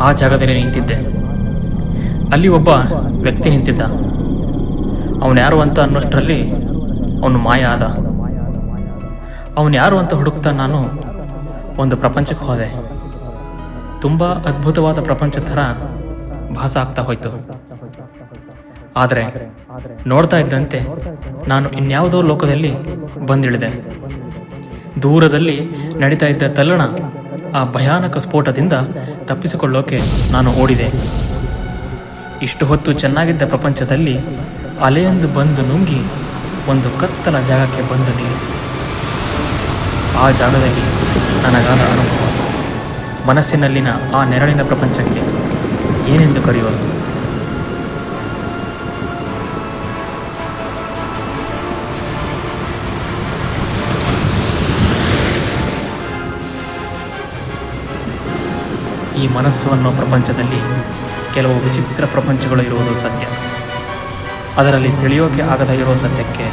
ಆ ಜಾಗದಲ್ಲಿ ನಿಂತಿದ್ದೆ. ಅಲ್ಲಿ ಒಬ್ಬ ವ್ಯಕ್ತಿ ನಿಂತಿದ್ದ. ಅವನು ಯಾರು ಅಂತ ಅನ್ನೋಷ್ಟರಲ್ಲಿ ಅವನು ಮಾಯ ಆದ. ಅವನು ಯಾರು ಅಂತ ಹುಡುಕ್ತಾ ನಾನು ಒಂದು ಪ್ರಪಂಚಕ್ಕೆ ಹೋದೆ. ತುಂಬ ಅದ್ಭುತವಾದ ಪ್ರಪಂಚ ಥರ ಭಾಸ ಆಗ್ತಾ ಹೋಯ್ತು. ಆದರೆ ನೋಡ್ತಾ ಇದ್ದಂತೆ ನಾನು ಇನ್ಯಾವುದೋ ಲೋಕದಲ್ಲಿ ಬಂದಿಳಿದೆ. ದೂರದಲ್ಲಿ ನಡೀತಾ ಇದ್ದ ತಲ್ಲಣ, ಆ ಭಯಾನಕ ಸ್ಫೋಟದಿಂದ ತಪ್ಪಿಸಿಕೊಳ್ಳೋಕೆ ನಾನು ಓಡಿದೆ. ಇಷ್ಟು ಹೊತ್ತು ಚೆನ್ನಾಗಿದ್ದ ಪ್ರಪಂಚದಲ್ಲಿ ಅಲೆಯೊಂದು ಬಂದು ನುಂಗಿ ಒಂದು ಕತ್ತಲ ಜಾಗಕ್ಕೆ ಬಂದು ನಿಲ್ಲಿಸಿ. ಆ ಜಾಗದಲ್ಲಿ ನನಗಾದ ಅನುಭವ, ಮನಸ್ಸಿನಲ್ಲಿನ ಆ ನೆರಳಿನ ಪ್ರಪಂಚಕ್ಕೆ ಏನೆಂದು ಕರೆಯೋದು? ಈ ಮನಸ್ಸು ಅನ್ನೋ ಪ್ರಪಂಚದಲ್ಲಿ ಕೆಲವು ವಿಚಿತ್ರ ಪ್ರಪಂಚಗಳು ಇರುವುದು ಸತ್ಯ. ಅದರಲ್ಲಿ ತಿಳಿಯೋಕೆ ಆಗದ ಇರೋ ಸತ್ಯಕ್ಕೆ